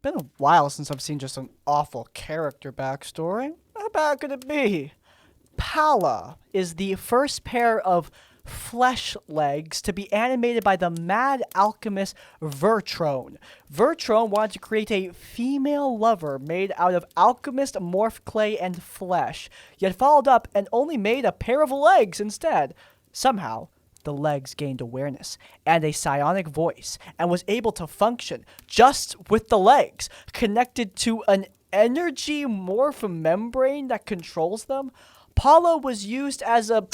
Been a while since I've seen just an awful character backstory. How bad could it be? Pala is the first pair of flesh legs to be animated by the mad alchemist Vertrone. Vertrone wanted to create a female lover made out of alchemist morph clay and flesh, yet followed up and only made a pair of legs instead. Somehow, the legs gained awareness and a psionic voice and was able to function just with the legs, connected to an energy morph membrane that controls them. Paula was used as a...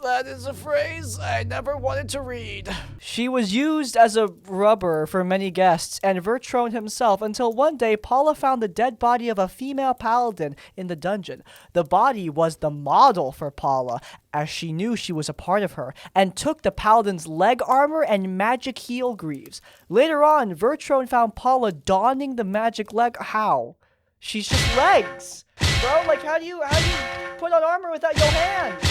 That is a phrase I never wanted to read. She was used as a rubber for many guests and Vertrone himself until one day Paula found the dead body of a female paladin in the dungeon. The body was the model for Paula, as she knew she was a part of her, and took the paladin's leg armor and magic heel greaves. Later on, Vertrone found Paula donning the magic leg. How? She's just legs. Bro, like how do you put on armor without your hands?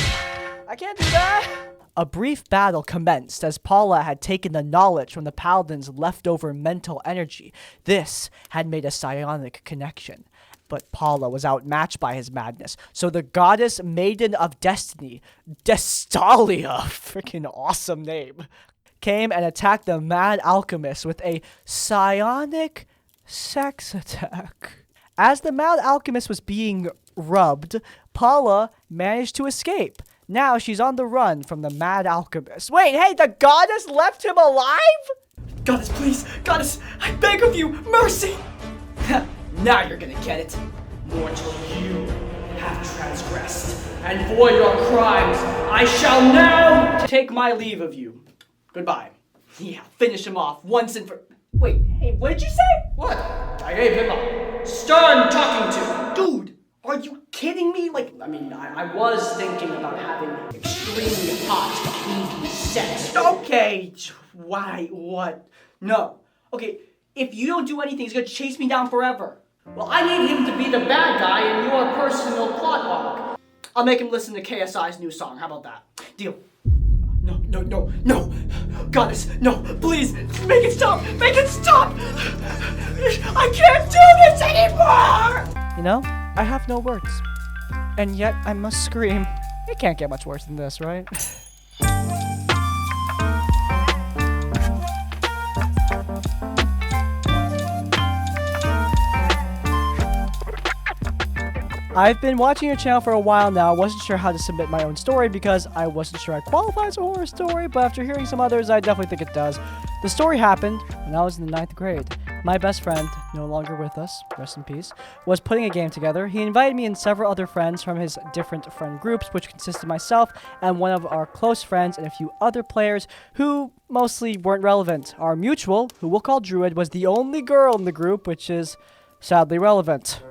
I can't do that! A brief battle commenced as Paula had taken the knowledge from the paladin's leftover mental energy. This had made a psionic connection. But Paula was outmatched by his madness, so the goddess Maiden of Destiny, Destalia, freaking awesome name, came and attacked the mad alchemist with a psionic sex attack. As the mad alchemist was being rubbed, Paula managed to escape. Now she's on the run from the mad alchemist. Wait, hey, the goddess left him alive? Goddess, please, goddess, I beg of you, mercy! Now you're gonna get it. Mortal, you have transgressed, and for your crimes, I shall now take my leave of you. Goodbye. Yeah, finish him off once and for... Wait, hey, what did you say? What? I gave him a stern talking to. Dude! Are you kidding me? Like, I mean, I was thinking about having extremely hot TV sex. Okay, why, what? No. Okay, if you don't do anything, he's gonna chase me down forever. Well, I need him to be the bad guy in your personal plot arc. I'll make him listen to KSI's new song. How about that? Deal. No. Goddess, no, please, make it stop! Make it stop! I can't do this anymore! You know? I have no words, and yet I must scream. It can't get much worse than this, right? I've been watching your channel for a while now. Wasn't sure how to submit my own story because I wasn't sure I qualify as a horror story, but after hearing some others, I definitely think it does. The story happened when I was in the 9th grade. My best friend, no longer with us, rest in peace, was putting a game together. He invited me and several other friends from his different friend groups, which consisted of myself and one of our close friends and a few other players who mostly weren't relevant. Our mutual, who we'll call Druid, was the only girl in the group, which is sadly relevant.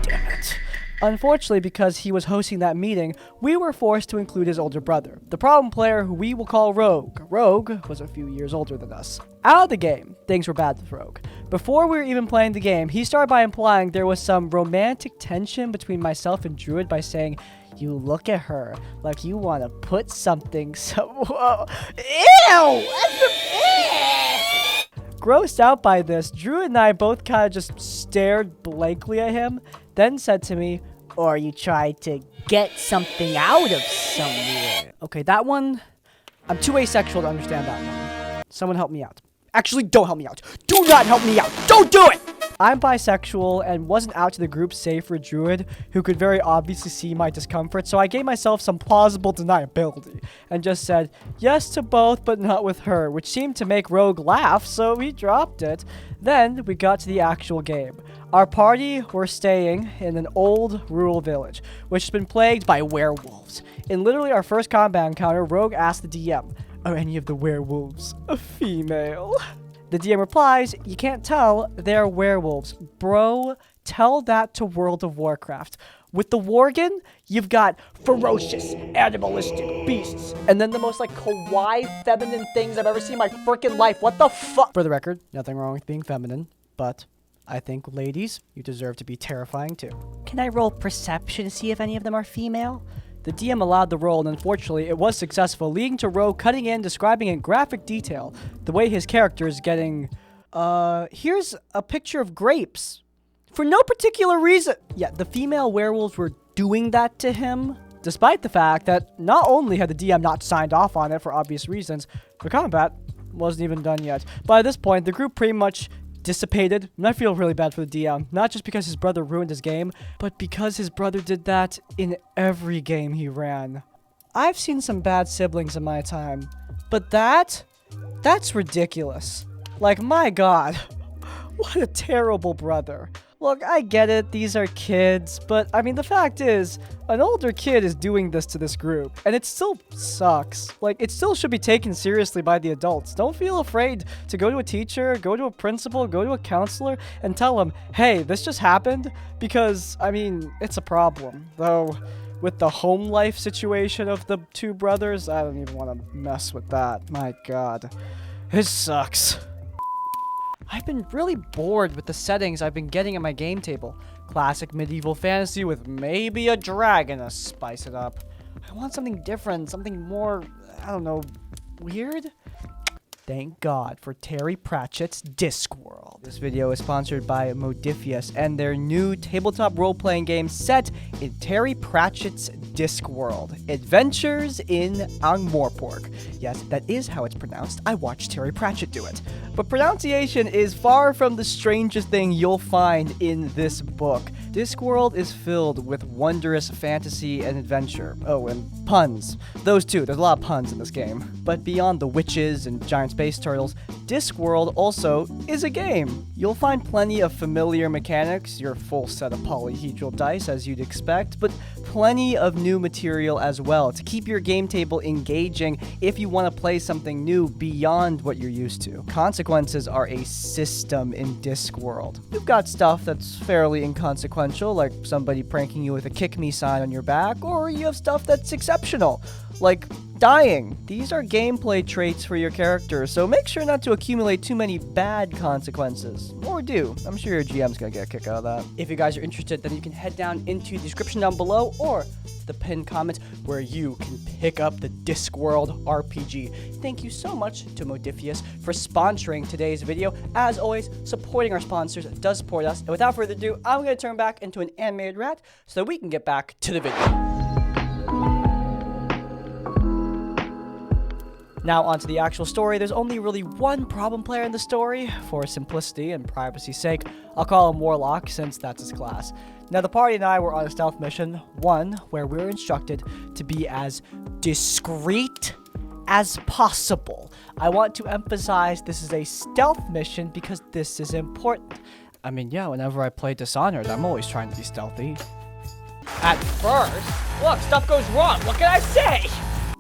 Damn it. Unfortunately, because he was hosting that meeting, we were forced to include his older brother, the problem player who we will call Rogue. Rogue was a few years older than us. Out of the game, things were bad with Rogue. Before we were even playing the game, he started by implying there was some romantic tension between myself and Druid by saying, "You look at her like you want to put something so..." Whoa. Ew! Grossed out by this, Druid and I both kind of just stared blankly at him, then said to me, "Or you tried to get something out of somewhere." Okay, that one, I'm too asexual to understand that one. Someone help me out. Actually, don't help me out. Do not help me out. Don't do it! I'm bisexual and wasn't out to the group save for Druid, who could very obviously see my discomfort, so I gave myself some plausible deniability and just said yes to both but not with her, which seemed to make Rogue laugh, so he dropped it. Then we got to the actual game. Our party were staying in an old rural village, which has been plagued by werewolves. In literally our first combat encounter, Rogue asked the DM, "Are any of the werewolves a female?" The DM replies, "You can't tell, they're werewolves. Bro, tell that to World of Warcraft. With the Worgen, you've got ferocious, animalistic beasts, and then the most like kawaii feminine things I've ever seen in my freaking life. What the fuck?" For the record, nothing wrong with being feminine, but I think, ladies, you deserve to be terrifying too. Can I roll perception to see if any of them are female? The DM allowed the roll, and unfortunately, it was successful, leading to Rogue cutting in, describing in graphic detail the way his character is getting Here's a picture of grapes. For no particular reason. Yeah, the female werewolves were doing that to him, despite the fact that not only had the DM not signed off on it for obvious reasons, the combat wasn't even done yet. By this point, the group pretty much dissipated, and I feel really bad for the DM, not just because his brother ruined his game, but because his brother did that in every game he ran. I've seen some bad siblings in my time, but that's ridiculous. Like, my god, what a terrible brother. Look, I get it, these are kids, but I mean, the fact is, an older kid is doing this to this group, and it still sucks. Like, it still should be taken seriously by the adults. Don't feel afraid to go to a teacher, go to a principal, go to a counselor, and tell them, hey, this just happened, because, I mean, it's a problem. Though, with the home life situation of the two brothers, I don't even want to mess with that. My god. It sucks. I've been really bored with the settings I've been getting at my game table. Classic medieval fantasy with maybe a dragon to spice it up. I want something different, something more, I don't know, weird? Thank God for Terry Pratchett's Discworld. This video is sponsored by Modifius and their new tabletop role-playing game set in Terry Pratchett's Discworld. Adventures in Angmorpork. Yes, that is how it's pronounced. I watched Terry Pratchett do it. But pronunciation is far from the strangest thing you'll find in this book. Discworld is filled with wondrous fantasy and adventure. Oh, and puns. Those two, there's a lot of puns in this game. But beyond the witches and giant space turtles, Discworld also is a game. You'll find plenty of familiar mechanics, your full set of polyhedral dice as you'd expect, but plenty of new material as well to keep your game table engaging if you want to play something new beyond what you're used to. Consequences are a system in Discworld. You've got stuff that's fairly inconsequential, like somebody pranking you with a kick me sign on your back, or you have stuff that's exceptional, like dying. These are gameplay traits for your character, so make sure not to accumulate too many bad consequences. Or do. I'm sure your GM's gonna get a kick out of that. If you guys are interested, then you can head down into the description down below or the pinned comment where you can pick up the Discworld RPG. Thank you so much to Modifius for sponsoring today's video. As always, supporting our sponsors does support us. And without further ado, I'm gonna turn back into an animated rat so that we can get back to the video. Now onto the actual story. There's only really one problem player in the story. For simplicity and privacy's sake, I'll call him Warlock since that's his class. Now the party and I were on a stealth mission, one where we were instructed to be as discreet as possible. I want to emphasize this is a stealth mission because this is important. I mean, yeah, whenever I play Dishonored, I'm always trying to be stealthy. At first, look, stuff goes wrong. What can I say?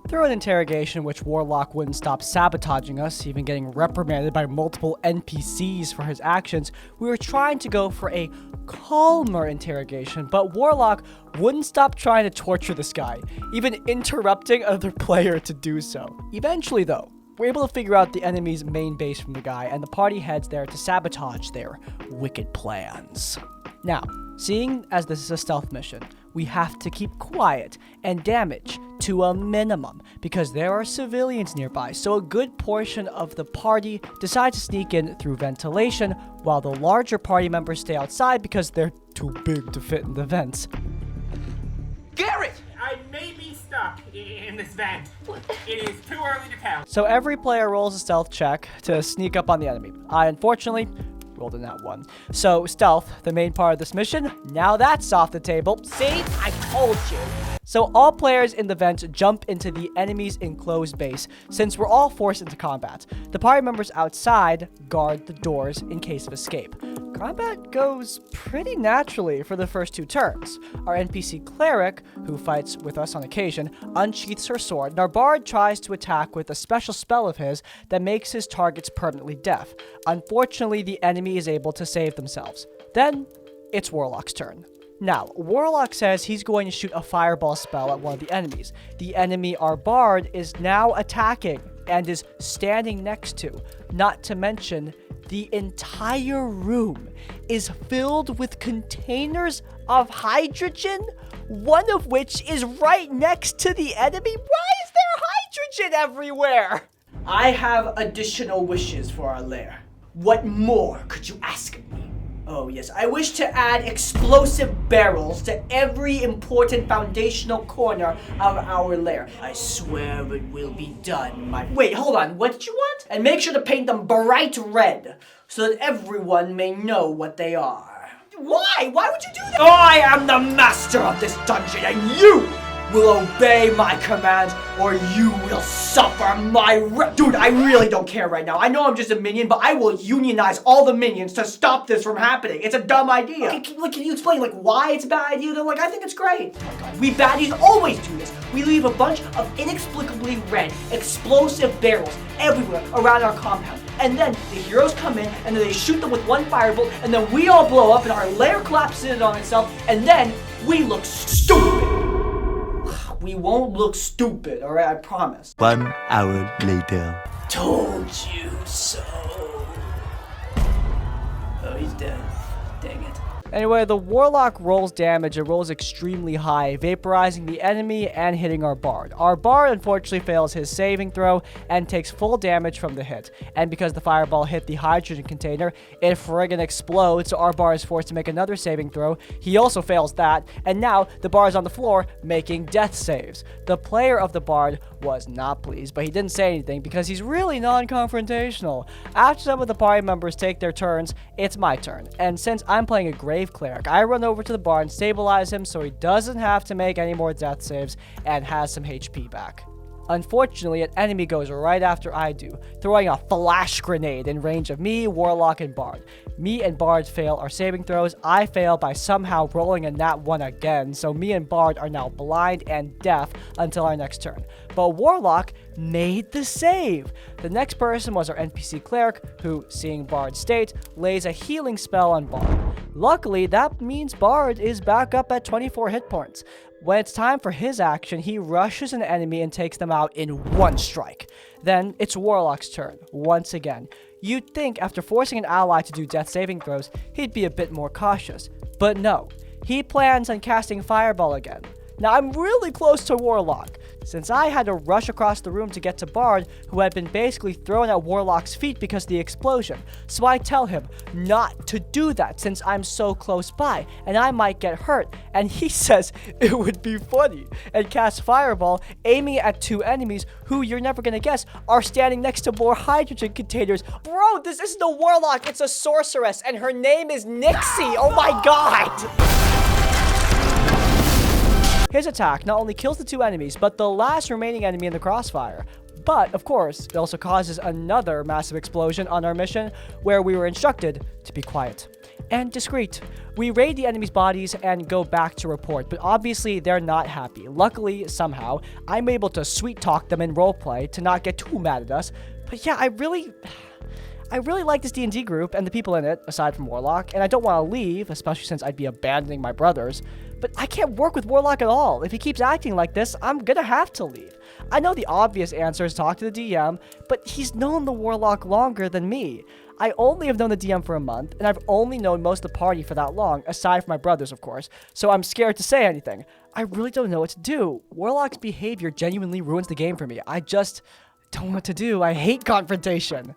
Through an interrogation in which Warlock wouldn't stop sabotaging us, even getting reprimanded by multiple NPCs for his actions, we were trying to go for a calmer interrogation, but Warlock wouldn't stop trying to torture this guy, even interrupting another player to do so. Eventually though, we're able to figure out the enemy's main base from the guy, and the party heads there to sabotage their wicked plans. Now, seeing as this is a stealth mission, we have to keep quiet and damage to a minimum because there are civilians nearby, so a good portion of the party decides to sneak in through ventilation while the larger party members stay outside because they're too big to fit in the vents. Garrett! I may be stuck in this vent. It is too early to tell. So every player rolls a stealth check to sneak up on the enemy. I unfortunately rolled in that one. So stealth, the main part of this mission, now that's off the table. See? I told you. So all players in the vent jump into the enemy's enclosed base, since we're all forced into combat. The party members outside guard the doors in case of escape. Combat goes pretty naturally for the first two turns. Our NPC cleric, who fights with us on occasion, unsheaths her sword, and our bard tries to attack with a special spell of his that makes his targets permanently deaf. Unfortunately, the enemy is able to save themselves. Then, it's Warlock's turn. Now, Warlock says he's going to shoot a fireball spell at one of the enemies. The enemy our bard is now attacking and is standing next to. Not to mention, the entire room is filled with containers of hydrogen, one of which is right next to the enemy. Why is there hydrogen everywhere? I have additional wishes for our lair. What more could you ask of me? Oh yes, I wish to add explosive barrels to every important foundational corner of our lair. I swear it will be done, Wait, hold on, what did you want? And make sure to paint them bright red, so that everyone may know what they are. Why? Why would you do that? I am the master of this dungeon, and you will obey my commands, or you will suffer my Dude, I really don't care right now. I know I'm just a minion, but I will unionize all the minions to stop this from happening. It's a dumb idea. Okay, can you explain, why it's a bad idea, though? I think it's great. We baddies always do this. We leave a bunch of inexplicably red, explosive barrels everywhere around our compound. And then the heroes come in, and then they shoot them with one firebolt, and then we all blow up, and our lair collapses on itself, and then we look stupid. We won't look stupid, alright? I promise. 1 hour later. Told you so. Oh, he's dead. Dang it. Anyway, the Warlock rolls damage. It rolls extremely high, vaporizing the enemy and hitting our Bard. Our Bard unfortunately fails his saving throw and takes full damage from the hit. And because the fireball hit the hydrogen container, it friggin' explodes, so our Bard is forced to make another saving throw. He also fails that, and now the Bard is on the floor making death saves. The player of the Bard was not pleased, but he didn't say anything because he's really non-confrontational. After some of the party members take their turns, it's my turn. And since I'm playing a Grave Cleric, I run over to the Bard and stabilize him so he doesn't have to make any more death saves and has some HP back. Unfortunately, an enemy goes right after I do, throwing a flash grenade in range of me, Warlock, and Bard. Me and Bard fail our saving throws. I fail by somehow rolling a nat 1 again, so me and Bard are now blind and deaf until our next turn. But Warlock made the save. The next person was our NPC Cleric, who, seeing Bard's state, lays a healing spell on Bard. Luckily, that means Bard is back up at 24 hit points. When it's time for his action, he rushes an enemy and takes them out in one strike. Then, it's Warlock's turn, once again. You'd think after forcing an ally to do death saving throws, he'd be a bit more cautious. But no, he plans on casting Fireball again. Now, I'm really close to Warlock, since I had to rush across the room to get to Bard, who had been basically thrown at Warlock's feet because of the explosion. So I tell him not to do that since I'm so close by, and I might get hurt. And he says it would be funny, and casts Fireball, aiming at 2 enemies who you're never gonna guess are standing next to more hydrogen containers. Bro, this isn't a Warlock, it's a sorceress, and her name is Nixie. Oh my god! His attack not only kills the 2 enemies, but the last remaining enemy in the crossfire. But, of course, it also causes another massive explosion on our mission, where we were instructed to be quiet and discreet. We raid the enemy's bodies and go back to report, but obviously they're not happy. Luckily, somehow, I'm able to sweet-talk them in roleplay to not get too mad at us. But yeah, I really like this D&D group and the people in it, aside from Warlock, and I don't want to leave, especially since I'd be abandoning my brothers. But I can't work with Warlock at all. If he keeps acting like this, I'm gonna have to leave. I know the obvious answer is talk to the DM, but he's known the Warlock longer than me. I only have known the DM for a month, and I've only known most of the party for that long, aside from my brothers, of course, so I'm scared to say anything. I really don't know what to do. Warlock's behavior genuinely ruins the game for me. I just don't know what to do. I hate confrontation.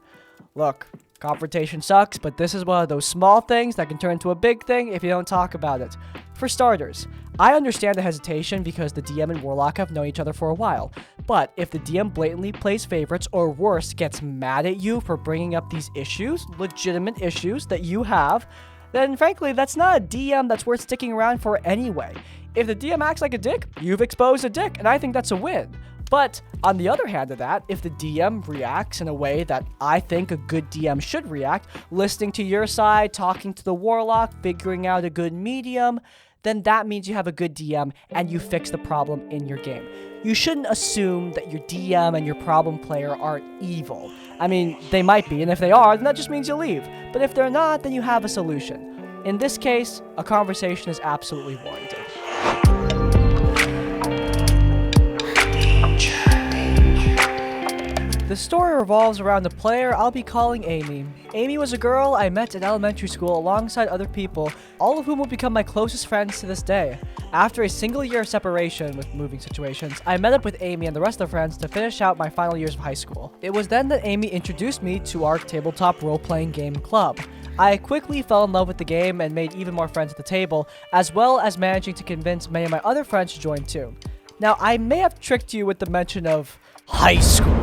Look, confrontation sucks, but this is one of those small things that can turn into a big thing if you don't talk about it. For starters, I understand the hesitation because the DM and Warlock have known each other for a while, but if the DM blatantly plays favorites or worse, gets mad at you for bringing up these issues, legitimate issues that you have, then frankly, that's not a DM that's worth sticking around for anyway. If the DM acts like a dick, you've exposed a dick, and I think that's a win. But on the other hand of that, if the DM reacts in a way that I think a good DM should react, listening to your side, talking to the Warlock, figuring out a good medium, then that means you have a good DM and you fix the problem in your game. You shouldn't assume that your DM and your problem player are evil. I mean, they might be, and if they are, then that just means you leave. But if they're not, then you have a solution. In this case, a conversation is absolutely warranted. The story revolves around the player I'll be calling Amy. Amy was a girl I met in elementary school alongside other people, all of whom will become my closest friends to this day. After a single year of separation with moving situations, I met up with Amy and the rest of the friends to finish out my final years of high school. It was then that Amy introduced me to our tabletop role-playing game club. I quickly fell in love with the game and made even more friends at the table, as well as managing to convince many of my other friends to join too. Now, I may have tricked you with the mention of high school.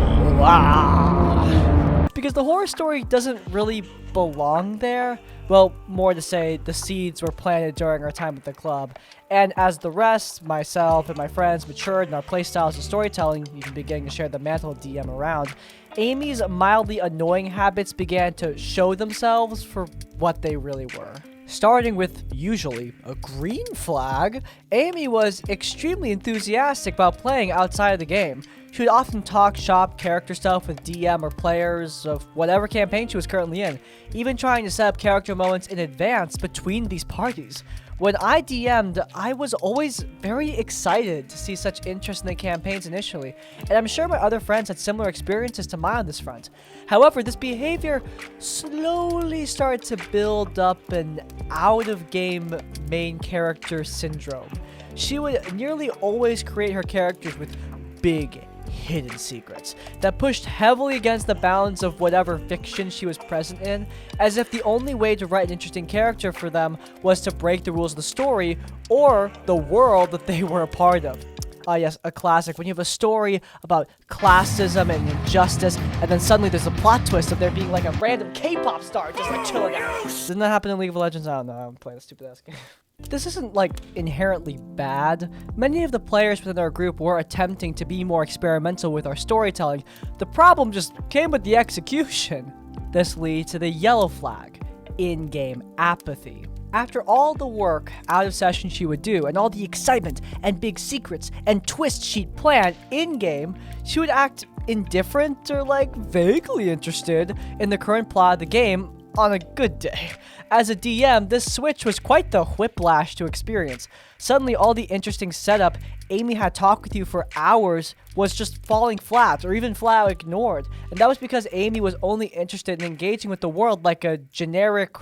Because the horror story doesn't really belong there. Well, more to say, the seeds were planted during our time at the club. And as the rest, myself and my friends, matured in our playstyles and storytelling, even beginning to share the mantle of DM around, Amy's mildly annoying habits began to show themselves for what they really were. Starting with, usually, a green flag, Amy was extremely enthusiastic about playing outside of the game. She would often talk shop character stuff with DM or players of whatever campaign she was currently in, even trying to set up character moments in advance between these parties. When I DM'd, I was always very excited to see such interest in the campaigns initially, and I'm sure my other friends had similar experiences to mine on this front. However, this behavior slowly started to build up an out-of-game main character syndrome. She would nearly always create her characters with big, hidden secrets that pushed heavily against the bounds of whatever fiction she was present in, as if the only way to write an interesting character for them was to break the rules of the story or the world that they were a part of. Ah yes, a classic. When you have a story about classism and injustice, and then suddenly there's a plot twist of there being like a random K-pop star just like chilling out. Didn't that happen in League of Legends? I don't know, I'm playing a stupid ass game. This isn't, like, inherently bad. Many of the players within our group were attempting to be more experimental with our storytelling. The problem just came with the execution. This leads to the yellow flag, in-game apathy. After all the work out of session she would do, and all the excitement and big secrets and twists she'd plan in-game, she would act indifferent or, like, vaguely interested in the current plot of the game on a good day. As a DM, this switch was quite the whiplash to experience. Suddenly, all the interesting setup Amy had talked with you for hours was just falling flat, or even flat out ignored. And that was because Amy was only interested in engaging with the world like a generic...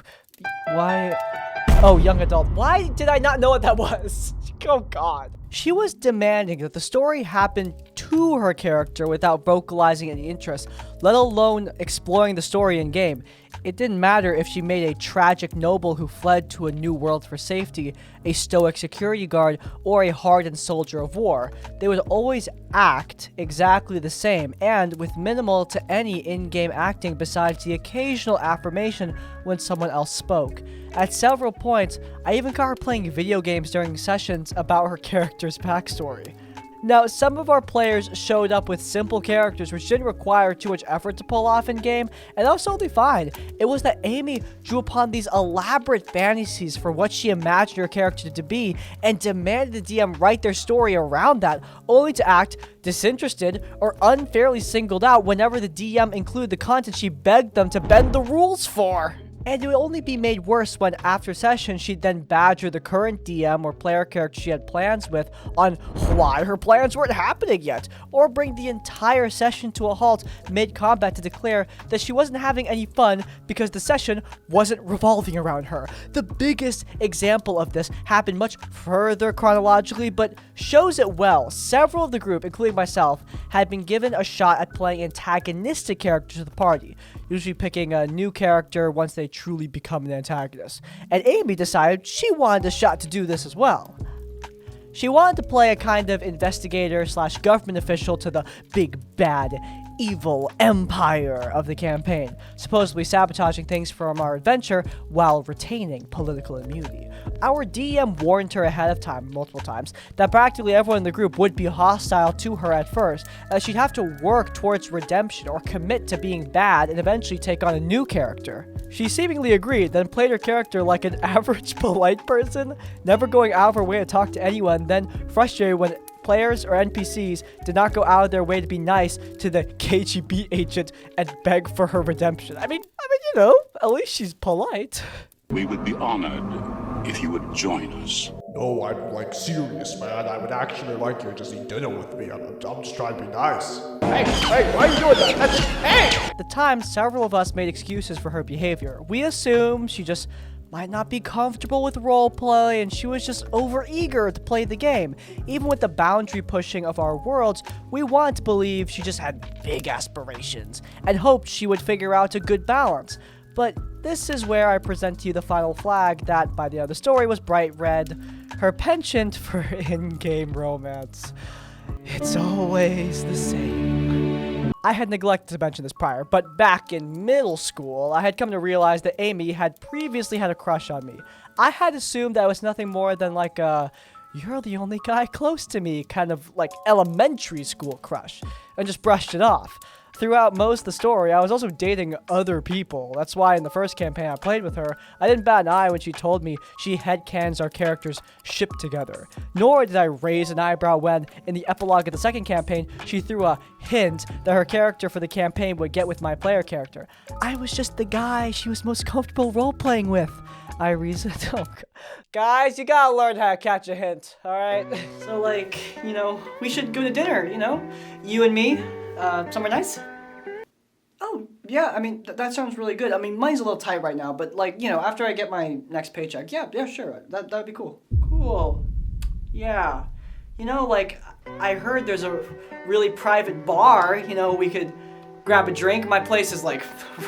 young adult. Why did I not know what that was? Oh god. She was demanding that the story happen to her character without vocalizing any interest, let alone exploring the story in-game. It didn't matter if she made a tragic noble who fled to a new world for safety, a stoic security guard, or a hardened soldier of war. They would always act exactly the same, and with minimal to any in-game acting besides the occasional affirmation when someone else spoke. At several points, I even caught her playing video games during sessions about her character's backstory. Now, some of our players showed up with simple characters which didn't require too much effort to pull off in-game, and that was totally fine. It was that Amy drew upon these elaborate fantasies for what she imagined her character to be, and demanded the DM write their story around that, only to act disinterested or unfairly singled out whenever the DM included the content she begged them to bend the rules for. And it would only be made worse when, after session, she'd then badger the current DM or player character she had plans with on why her plans weren't happening yet, or bring the entire session to a halt mid-combat to declare that she wasn't having any fun because the session wasn't revolving around her. The biggest example of this happened much further chronologically, but shows it well. Several of the group, including myself, had been given a shot at playing antagonistic characters to the party, usually picking a new character once they truly become an antagonist. And Amy decided she wanted a shot to do this as well. She wanted to play a kind of investigator / government official to the big bad evil empire of the campaign, supposedly sabotaging things from our adventure while retaining political immunity. Our DM warned her ahead of time, multiple times, that practically everyone in the group would be hostile to her at first, as she'd have to work towards redemption or commit to being bad and eventually take on a new character. She seemingly agreed, then played her character like an average polite person, never going out of her way to talk to anyone, then frustrated when players or NPCs did not go out of their way to be nice to the KGB agent and beg for her redemption. I mean, you know, at least she's polite. We would be honored if you would join us. No, I'm like serious, man. I would actually like you to just eat dinner with me. I'm just trying to be nice. Hey, why are you doing that? Hey! At the time, several of us made excuses for her behavior. We assumed she just might not be comfortable with roleplay and she was just overeager to play the game. Even with the boundary pushing of our worlds, we wanted to believe she just had big aspirations and hoped she would figure out a good balance. But this is where I present to you the final flag that, by the end of the story, was bright red. Her penchant for in-game romance. It's always the same. I had neglected to mention this prior, but back in middle school, I had come to realize that Amy had previously had a crush on me. I had assumed that it was nothing more than like a, you're the only guy close to me, kind of like elementary school crush, and just brushed it off. Throughout most of the story, I was also dating other people. That's why in the first campaign I played with her, I didn't bat an eye when she told me she headcanons our characters shipped together. Nor did I raise an eyebrow when, in the epilogue of the second campaign, she threw a hint that her character for the campaign would get with my player character. I was just the guy she was most comfortable role-playing with. I reasoned. Oh, guys, you gotta learn how to catch a hint, alright? So, like, you know, we should go to dinner, you know? You and me, somewhere nice? Oh, yeah, I mean, that sounds really good. I mean, money's a little tight right now, but, like, you know, after I get my next paycheck, yeah, sure, that would be cool. Cool. Yeah. You know, like, I heard there's a really private bar, you know, we could grab a drink. My place is, like,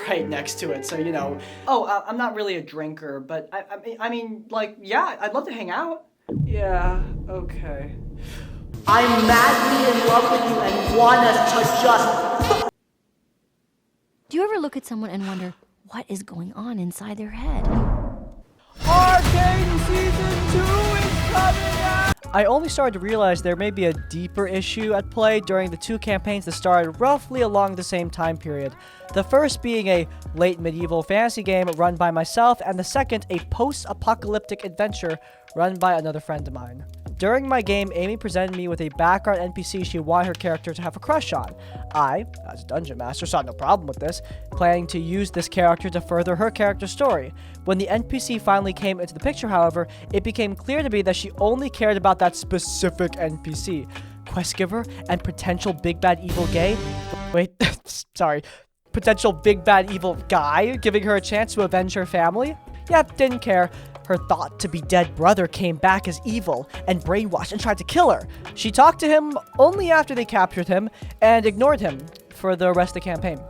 right next to it, so, you know. Oh, I'm not really a drinker, but, I mean, like, yeah, I'd love to hang out. Yeah, okay. I'm madly in love with you and want us to just... Do you ever look at someone and wonder what is going on inside their head? Arcane Season 2 is coming out! I only started to realize there may be a deeper issue at play during the two campaigns that started roughly along the same time period. The first being a late medieval fantasy game run by myself, and the second a post-apocalyptic adventure run by another friend of mine. During my game, Amy presented me with a background NPC she wanted her character to have a crush on. I, as a dungeon master, saw no problem with this, planning to use this character to further her character's story. When the NPC finally came into the picture, however, it became clear to me that she only cared about that specific NPC. Quest giver and potential big bad evil gay? Wait, sorry. Potential big bad evil guy giving her a chance to avenge her family? Yep, didn't care. Her thought-to-be-dead brother came back as evil and brainwashed and tried to kill her. She talked to him only after they captured him and ignored him for the rest of the campaign.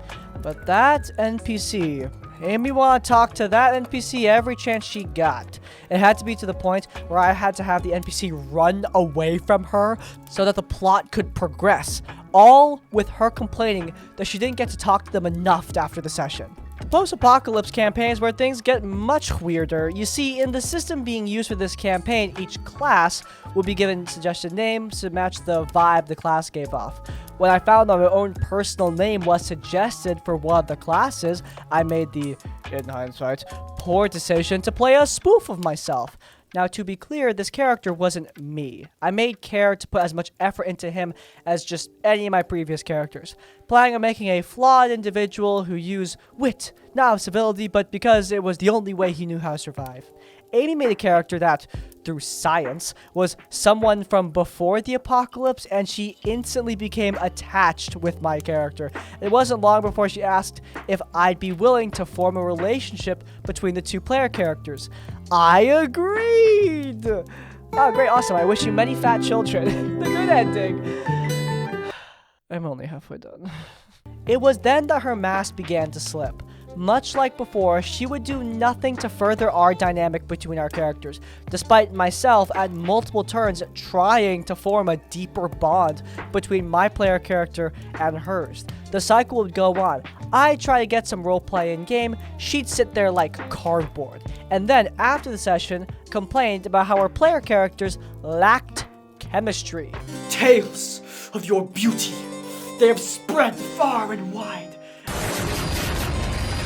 But that NPC, Amy wanted to talk to that NPC every chance she got. It had to be to the point where I had to have the NPC run away from her so that the plot could progress, all with her complaining that she didn't get to talk to them enough after the session. Post-apocalypse campaigns where things get much weirder. You see, in the system being used for this campaign, each class will be given suggested names to match the vibe the class gave off. When I found that my own personal name was suggested for one of the classes, I made the, in hindsight, poor decision to play a spoof of myself. Now, to be clear, this character wasn't me. I made care to put as much effort into him as just any of my previous characters, planning on making a flawed individual who used wit, not out of civility, but because it was the only way he knew how to survive. Amy made a character that, through science, was someone from before the apocalypse, and she instantly became attached with my character. It wasn't long before she asked if I'd be willing to form a relationship between the two player characters. I agreed! Oh, great, awesome. I wish you many fat children. The good ending. I'm only halfway done. It was then that her mask began to slip. Much like before, she would do nothing to further our dynamic between our characters, despite myself at multiple turns trying to form a deeper bond between my player character and hers. The cycle would go on. I'd try to get some roleplay in game, she'd sit there like cardboard, and then after the session, complained about how her player characters lacked chemistry. Tales of your beauty, they have spread far and wide.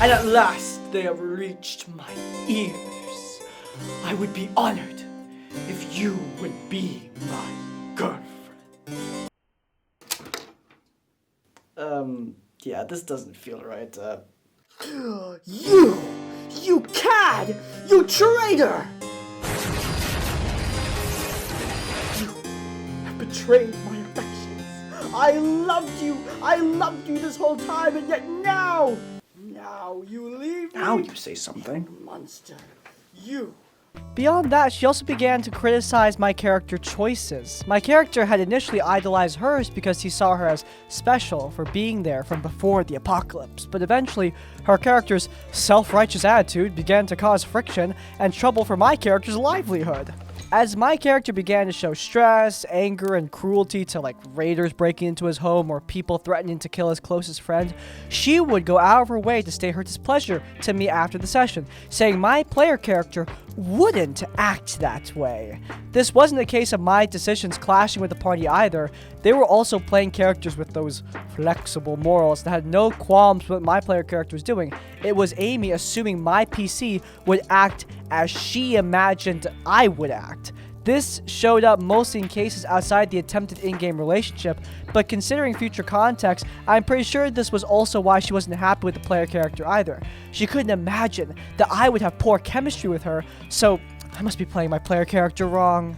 And at last they have reached my ears. I would be honored if you would be my girlfriend. Yeah, this doesn't feel right. You cad! You traitor! betrayed my affections. I loved you this whole time, and yet now you leave me. Now you say something. Monster, you. Beyond that, she also began to criticize my character choices. My character had initially idolized hers because he saw her as special for being there from before the apocalypse, but eventually her character's self-righteous attitude began to cause friction and trouble for my character's livelihood. As my character began to show stress, anger, and cruelty to raiders breaking into his home or people threatening to kill his closest friend, she would go out of her way to state her displeasure to me after the session, saying my player character wouldn't act that way. This wasn't a case of my decisions clashing with the party either. They were also playing characters with those flexible morals that had no qualms with what my player character was doing. It was Amy assuming my PC would act as she imagined I would act. This showed up mostly in cases outside the attempted in-game relationship, but considering future context, I'm pretty sure this was also why she wasn't happy with the player character either. She couldn't imagine that I would have poor chemistry with her, so I must be playing my player character wrong.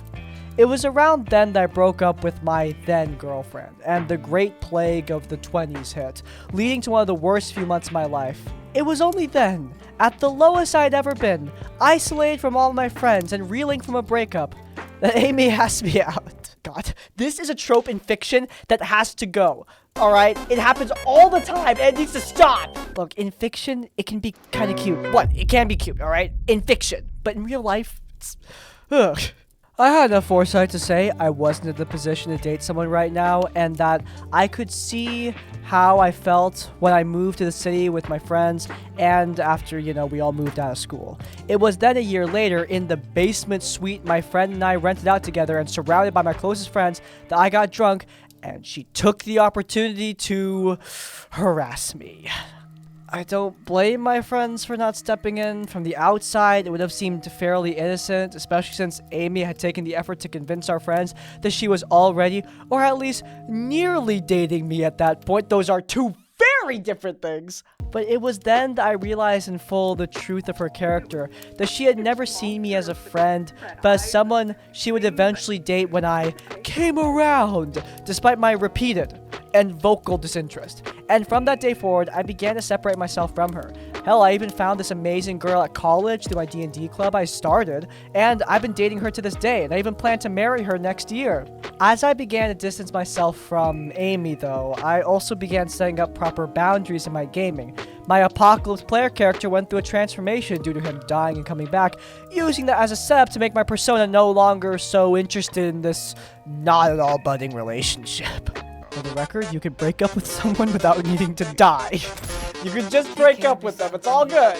It was around then that I broke up with my then girlfriend, and the great plague of the 20s hit, leading to one of the worst few months of my life. It was only then, at the lowest I'd ever been, isolated from all my friends and reeling from a breakup, that Amy asked me out. God, this is a trope in fiction that has to go. Alright? It happens all the time and it needs to stop! Look, in fiction, it can be kind of cute. What? It can be cute, alright? In fiction. But in real life, it's... Ugh. I had enough foresight to say I wasn't in the position to date someone right now, and that I could see how I felt when I moved to the city with my friends, and after, we all moved out of school. It was then a year later, in the basement suite my friend and I rented out together and surrounded by my closest friends, that I got drunk, and she took the opportunity to harass me. I don't blame my friends for not stepping in. From the outside, it would have seemed fairly innocent, especially since Amy had taken the effort to convince our friends that she was already, or at least nearly dating me at that point. Those are two very different things. But it was then that I realized in full the truth of her character, that she had never seen me as a friend, but as someone she would eventually date when I came around, despite my repeated and vocal disinterest. And from that day forward, I began to separate myself from her. Hell, I even found this amazing girl at college through my D&D club I started, and I've been dating her to this day, and I even plan to marry her next year. As I began to distance myself from Amy, though, I also began setting up proper boundaries in my gaming. My Apocalypse player character went through a transformation due to him dying and coming back, using that as a setup to make my persona no longer so interested in this not-at-all budding relationship. For the record, you could break up with someone without needing to die. You could just break up with them, it's all good.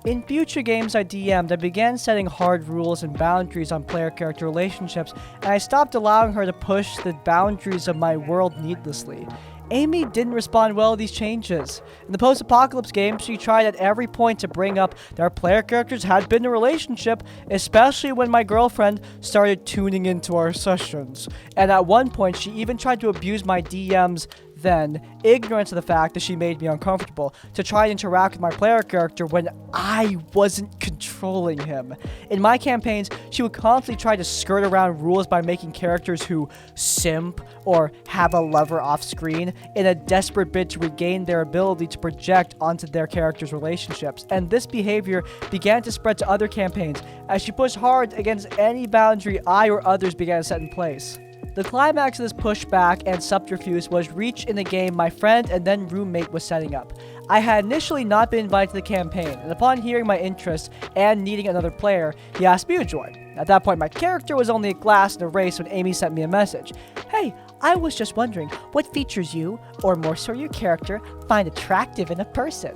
In future games I DM'd, I began setting hard rules and boundaries on player-character relationships, and I stopped allowing her to push the boundaries of my world needlessly. Amy didn't respond well to these changes. In the post-apocalypse game, she tried at every point to bring up that our player characters had been in a relationship, especially when my girlfriend started tuning into our sessions. And at one point, she even tried to abuse my DM's then ignorance of the fact that she made me uncomfortable to try and interact with my player character when I wasn't controlling him. In my campaigns, she would constantly try to skirt around rules by making characters who simp or have a lover off screen in a desperate bid to regain their ability to project onto their characters' relationships. And this behavior began to spread to other campaigns as she pushed hard against any boundary I or others began to set in place. The climax of this pushback and subterfuge was reached in the game my friend and then roommate was setting up. I had initially not been invited to the campaign, and upon hearing my interest and needing another player, he asked me to join. At that point, my character was only a glass in a race when Amy sent me a message. Hey, I was just wondering what features you, or more so your character, find attractive in a person.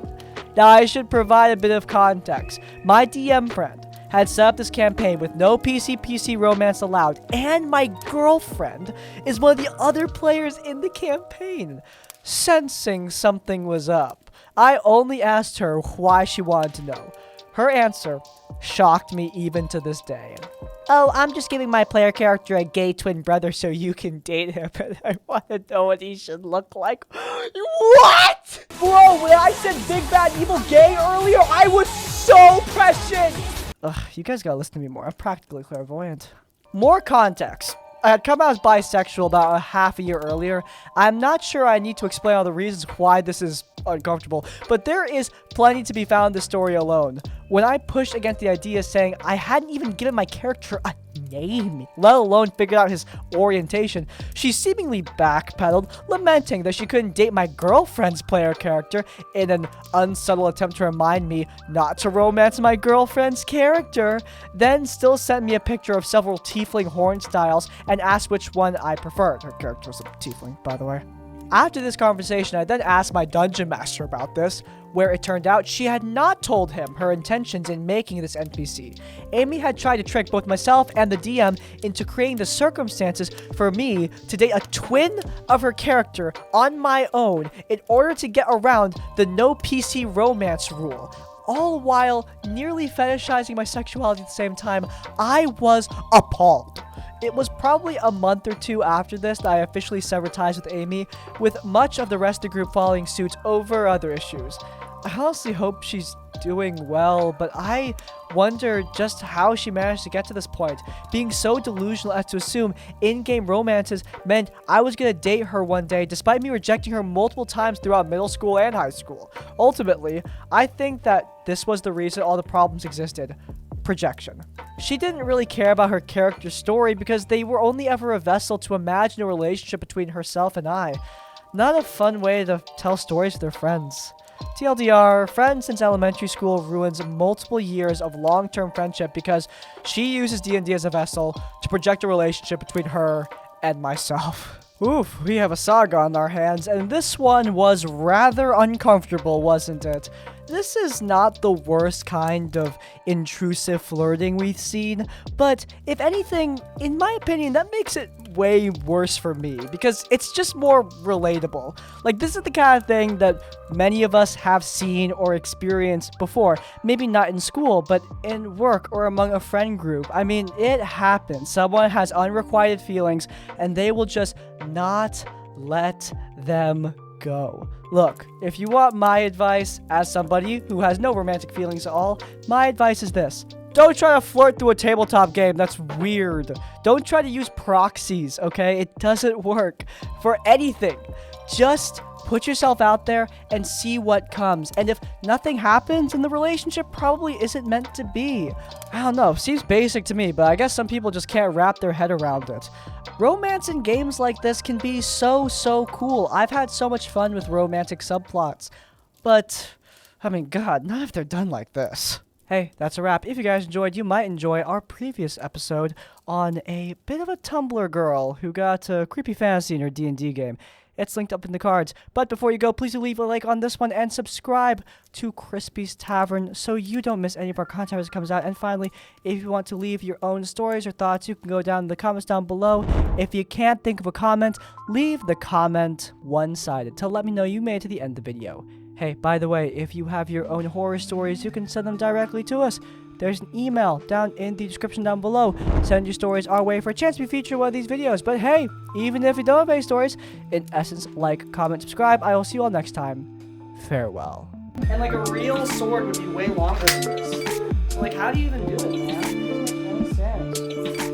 Now, I should provide a bit of context. My DM friend had set up this campaign with no PC romance allowed, and my girlfriend is one of the other players in the campaign. Sensing something was up, I only asked her why she wanted to know. Her answer shocked me even to this day. Oh, I'm just giving my player character a gay twin brother so you can date him, and I want to know what he should look like. What? Bro, when I said big bad evil gay earlier, I was so prescient. Ugh, you guys gotta listen to me more. I'm practically clairvoyant. More context. I had come out as bisexual about a half a year earlier. I'm not sure I need to explain all the reasons why this is uncomfortable, but there is plenty to be found in the story alone. When I pushed against the idea saying I hadn't even given my character a name, let alone figured out his orientation, she seemingly backpedaled, lamenting that she couldn't date my girlfriend's player character in an unsubtle attempt to remind me not to romance my girlfriend's character, then still sent me a picture of several tiefling horn styles and asked which one I preferred. Her character was a tiefling, by the way. After this conversation, I then asked my dungeon master about this, where it turned out she had not told him her intentions in making this NPC. Amy had tried to trick both myself and the DM into creating the circumstances for me to date a twin of her character on my own in order to get around the no PC romance rule. All while nearly fetishizing my sexuality at the same time. I was appalled. It was probably a month or two after this that I officially severed ties with Amy, with much of the rest of the group following suit over other issues. I honestly hope she's doing well, but I wonder just how she managed to get to this point, being so delusional as to assume in-game romances meant I was gonna date her one day, despite me rejecting her multiple times throughout middle school and high school. Ultimately, I think that this was the reason all the problems existed. Projection. She didn't really care about her character's story because they were only ever a vessel to imagine a relationship between herself and I. Not a fun way to tell stories with her friends. TLDR, friend since elementary school ruins multiple years of long-term friendship because she uses D&D as a vessel to project a relationship between her and myself. Oof, we have a saga on our hands, and this one was rather uncomfortable, wasn't it? This is not the worst kind of intrusive flirting we've seen, but if anything, in my opinion, that makes it way worse for me, because it's just more relatable. Like, this is the kind of thing that many of us have seen or experienced before. Maybe not in school, but in work or among a friend group. I mean, it happens. Someone has unrequited feelings, and they will just not let them go. Look, if you want my advice as somebody who has no romantic feelings at all, my advice is this. Don't try to flirt through a tabletop game. That's weird. Don't try to use proxies, okay? It doesn't work for anything. Just put yourself out there and see what comes. And if nothing happens, then the relationship probably isn't meant to be. I don't know. Seems basic to me, but I guess some people just can't wrap their head around it. Romance in games like this can be so cool. I've had so much fun with romantic subplots. But, I mean, God, not if they're done like this. Hey, that's a wrap. If you guys enjoyed, you might enjoy our previous episode on a bit of a Tumblr girl who got a creepy fantasy in her D&D game. It's linked up in the cards. But before you go, please do leave a like on this one and subscribe to Crispy's Tavern so you don't miss any of our content as it comes out. And finally, if you want to leave your own stories or thoughts, you can go down in the comments down below. If you can't think of a comment, leave the comment one-sided to let me know you made it to the end of the video. Hey, by the way, if you have your own horror stories, you can send them directly to us. There's an email down in the description down below. Send your stories our way for a chance to be featured in one of these videos. But hey, even if you don't have any stories, in essence, like, comment, subscribe. I will see you all next time. Farewell. And like a real sword would be way longer than this. So like, how do you even do it, man? It doesn't make any sense.